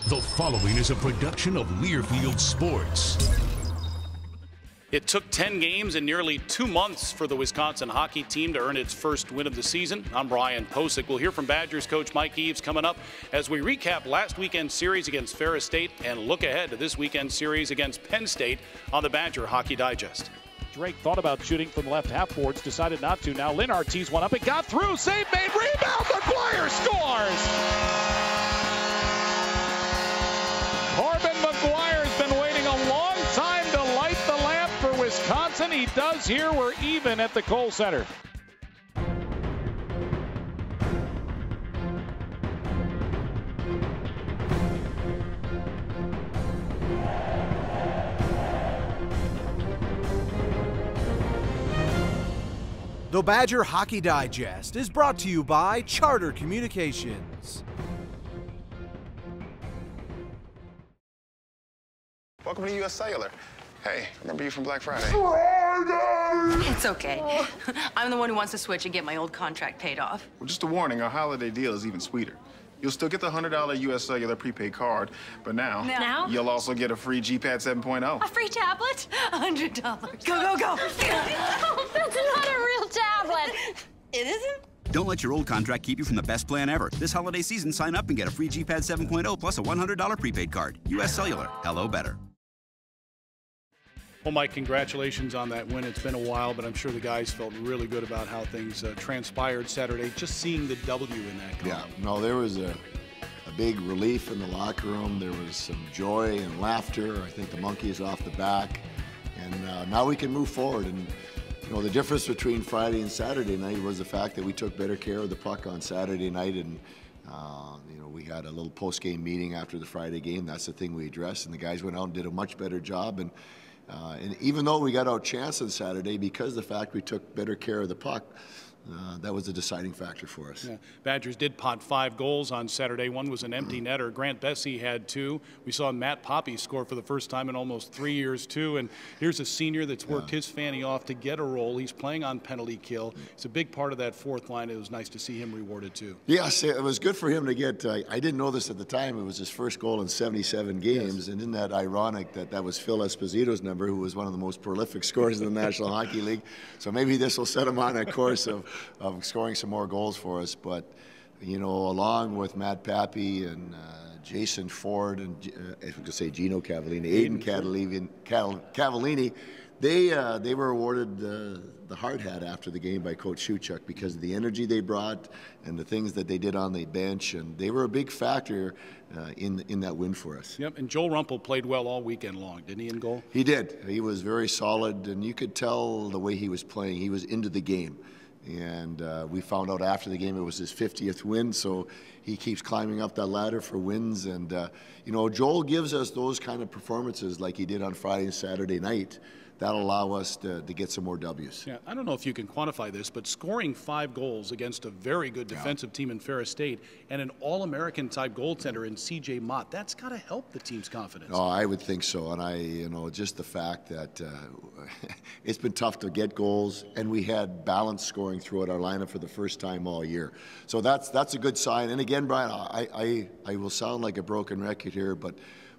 The following is a production of Learfield Sports. It took 10 games and nearly 2 months for the Wisconsin hockey team to earn its first win of the season. I'm Brian Posick. We'll hear from Badgers coach Mike Eaves coming up as we recap last weekend's series against Ferris State and look ahead to this weekend's series against Penn State on the Badger Hockey Digest. Drake thought about shooting from the left half boards, decided not to. Now Linhart tees one up. It got through. Save made. Rebound. McGuire scores. Corbin McGuire's been waiting a long time to light the lamp for Wisconsin. He does here. We're even at the Kohl Center. The Badger Hockey Digest is brought to you by Charter Communications. Welcome to U.S. Cellular. Hey, remember you from Black Friday? It's okay. I'm the one who wants to switch and get my old contract paid off. Well, just a warning, our holiday deal is even sweeter. You'll still get the $100 U.S. Cellular prepaid card, but now you'll also get a free G-Pad 7.0. A free tablet? $100. Go, go, go. That's not a real tablet. It isn't? Don't let your old contract keep you from the best plan ever. This holiday season, sign up and get a free G-Pad 7.0 plus a $100 prepaid card. U.S. Cellular. Hello better. Well, Mike, congratulations on that win. It's been a while, but I'm sure the guys felt really good about how things transpired Saturday, just seeing the W in that game. Yeah, no, there was a big relief in the locker room. There was some joy and laughter. I think the monkey is off the back, and now we can move forward. And you know, the difference between Friday and Saturday night was the fact that we took better care of the puck on Saturday night, and you know, we had a little post-game meeting after the Friday game. That's the thing we addressed, and the guys went out and did a much better job. And even though we got outchanced on Saturday, because of the fact we took better care of the puck, that was a deciding factor for us. Yeah. Badgers did pot 5 goals on Saturday. One was an empty netter. Grant Bessie had 2. We saw Matt Poppy score for the first time in almost 3 years, too. And here's a senior that's worked his fanny off to get a role. He's playing on penalty kill. It's a big part of that fourth line. It was nice to see him rewarded, too. Yes, it was good for him to get, I didn't know this at the time, it was his first goal in 77 games. Yes. And isn't that ironic that that was Phil Esposito's number, who was one of the most prolific scorers in the National Hockey League. So maybe this will set him on a course of scoring some more goals for us. But, you know, along with Matt Pappy and Jason Ford and, I could say Gino Cavallini, Aiden Cavallini, they were awarded the hard hat after the game by Coach Shuchuk because of the energy they brought and the things that they did on the bench, and they were a big factor in that win for us. Yep, and Joel Rumpel played well all weekend long, didn't he, in goal? He did. He was very solid, and you could tell the way he was playing. He was into the game. And we found out after the game it was his 50th win, so he keeps climbing up that ladder for wins. And, you know, Joel gives us those kind of performances like he did on Friday and Saturday night. That'll allow us to get some more W's. Yeah, I don't know if you can quantify this, but scoring 5 goals against a very good defensive team in Ferris State and an All-American type goaltender in C.J. Mott, that's got to help the team's confidence. Oh, I would think so. And you know, just the fact that it's been tough to get goals, and we had balanced scoring throughout our lineup for the first time all year. So that's a good sign. And again, Brian, I will sound like a broken record here, but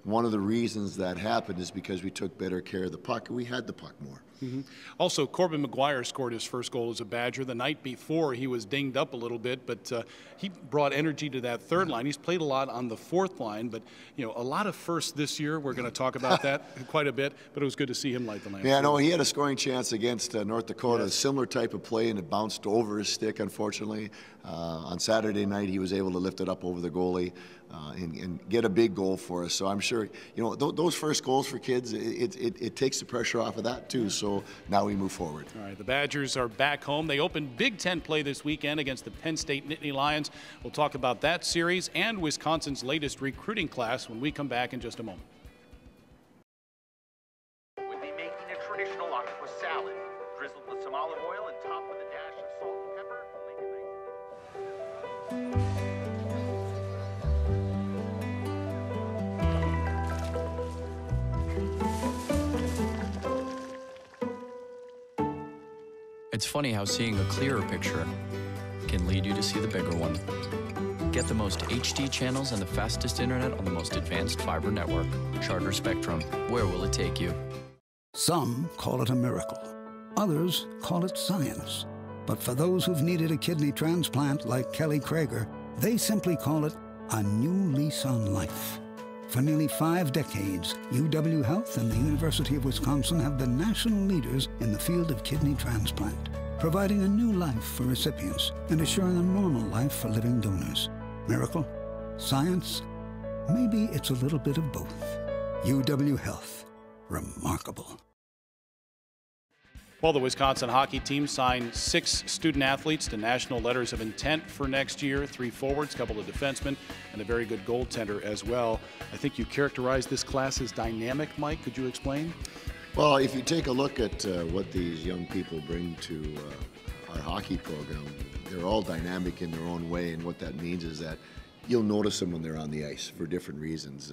one of the reasons that happened is because we took better care of the puck, and we had the puck more. Mm-hmm. Also, Corbin McGuire scored his first goal as a Badger. The night before, he was dinged up a little bit, but he brought energy to that third line. He's played a lot on the fourth line, but, you know, a lot of firsts this year. We're going to talk about that quite a bit, but it was good to see him light the lamp. Yeah, no, he had a scoring chance against North Dakota, a similar type of play, and it bounced over his stick, unfortunately. On Saturday night, he was able to lift it up over the goalie and get a big goal for us. So I'm sure, you know, those first goals for kids, it takes the pressure off of that, too. So now we move forward. All right, the Badgers are back home. They opened Big Ten play this weekend against the Penn State Nittany Lions. We'll talk about that series and Wisconsin's latest recruiting class when we come back in just a moment. We'll be making a traditional octopus salad, drizzled with some olive oil and topped with a dash of salt and pepper. It's funny how seeing a clearer picture can lead you to see the bigger one. Get the most HD channels and the fastest internet on the most advanced fiber network. Charter Spectrum. Where will it take you? Some call it a miracle. Others call it science. But for those who've needed a kidney transplant like Kelly Krager, they simply call it a new lease on life. For nearly 5 decades, UW Health and the University of Wisconsin have been national leaders in the field of kidney transplant, providing a new life for recipients and assuring a normal life for living donors. Miracle? Science? Maybe it's a little bit of both. UW Health. Remarkable. Well, the Wisconsin hockey team signed 6 student athletes to national letters of intent for next year, 3 forwards, a couple of defensemen, and a very good goaltender as well. I think you characterized this class as dynamic, Mike. Could you explain? Well, if you take a look at what these young people bring to our hockey program, they're all dynamic in their own way, and what that means is that you'll notice them when they're on the ice for different reasons.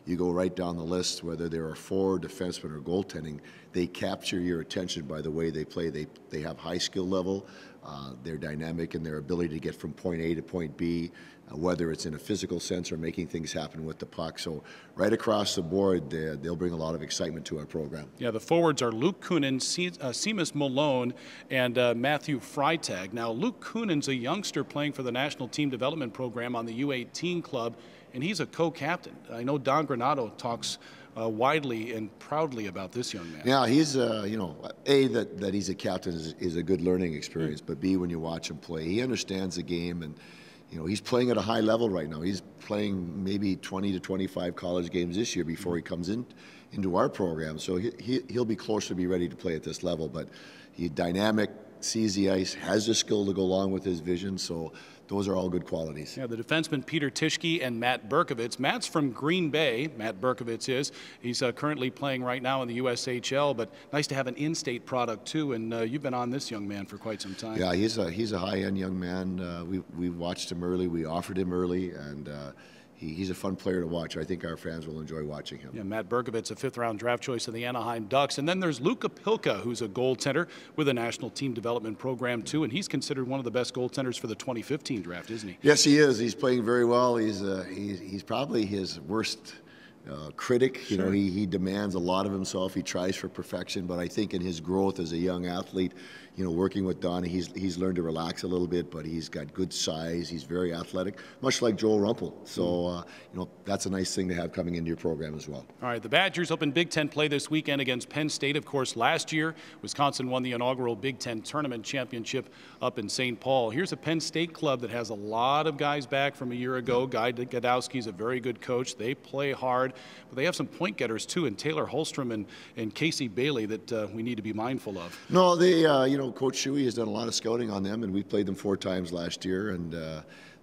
You go right down the list, whether they're a forward, defenseman, or goaltending, they capture your attention by the way they play. They have high skill level. They're dynamic in their ability to get from point A to point B, whether it's in a physical sense or making things happen with the puck. So right across the board, they'll bring a lot of excitement to our program. Yeah, the forwards are Luke Kunin, Seamus Malone, and Matthew Freitag. Now, Luke Kunin's a youngster playing for the National Team Development Program on the U18 club, and he's a co-captain. I know Don Granato talks widely and proudly about this young man. Yeah, he's, you know, A, that he's a captain is a good learning experience, but B, when you watch him play, he understands the game, and you know, he's playing at a high level right now. He's playing maybe 20 to 25 college games this year before he comes into our program. So he'll be closer to be ready to play at this level. But he's dynamic, sees the ice, has the skill to go along with his vision. So those are all good qualities. Yeah, the defensemen Peter Tischke and Matt Berkovitz. Matt's from Green Bay. Matt Berkovitz is. He's currently playing right now in the USHL, but nice to have an in-state product too. And you've been on this young man for quite some time. Yeah, he's a high-end young man. We watched him early. We offered him early, and he's a fun player to watch. I think our fans will enjoy watching him. Yeah, Matt Berkovitz, a 5th-round draft choice of the Anaheim Ducks. And then there's Luka Pilka, who's a goaltender with a National Team Development Program, too. And he's considered one of the best goaltenders for the 2015 draft, isn't he? Yes, he is. He's playing very well. He's probably his worst critic. You know, he demands a lot of himself. He tries for perfection. But I think in his growth as a young athlete, you know, working with Donnie, he's learned to relax a little bit, but he's got good size. He's very athletic, much like Joel Rumpel. So, you know, that's a nice thing to have coming into your program as well. All right, the Badgers open Big Ten play this weekend against Penn State. Of course, last year, Wisconsin won the inaugural Big Ten Tournament Championship up in St. Paul. Here's a Penn State club that has a lot of guys back from a year ago. Guy Gadowski's a very good coach. They play hard, but they have some point getters, too, and Taylor Holstrom and Casey Bailey that we need to be mindful of. No, they, you know, Coach Shuey has done a lot of scouting on them, and we played them 4 times last year. And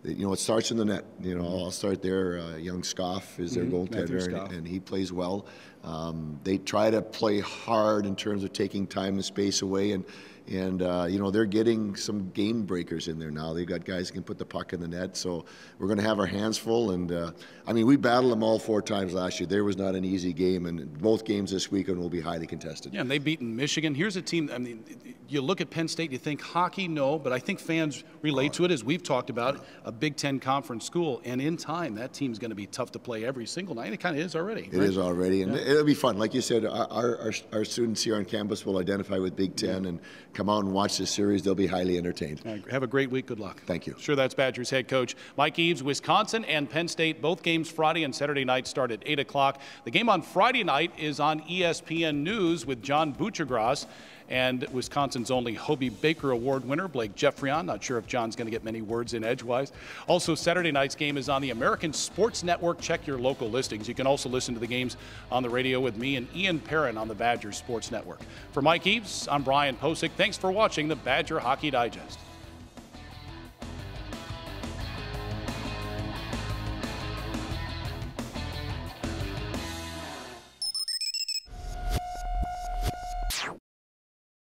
you know, it starts in the net. You know, I'll start there. Young Scoff is their goaltender, and he plays well. They try to play hard in terms of taking time and space away, and you know, they're getting some game breakers in there now. They've got guys who can put the puck in the net, so we're going to have our hands full. And I mean, we battled them all 4 times last year. There was not an easy game, and both games this weekend will be highly contested. Yeah, and they've beaten Michigan. Here's a team, I mean, you look at Penn State, you think hockey, no, but I think fans relate to it, as we've talked about, a Big Ten conference school, and in time, that team's going to be tough to play every single night. It kind of is already. It is already, and it'll be fun. Like you said, our students here on campus will identify with Big Ten and come out and watch this series. They'll be highly entertained. Have a great week. Good luck. Thank you. Sure, that's Badgers head coach Mike Eaves. Wisconsin and Penn State, both games Friday and Saturday night start at 8 o'clock. The game on Friday night is on ESPN News with John Buchagras and Wisconsin's only Hobie Baker Award winner, Blake Jeffrion. Not sure if John's going to get many words in edgewise. Also, Saturday night's game is on the American Sports Network. Check your local listings. You can also listen to the games on the radio with me and Ian Perrin on the Badgers Sports Network. For Mike Eaves, I'm Brian Posick. Thanks for watching the Badger Hockey Digest.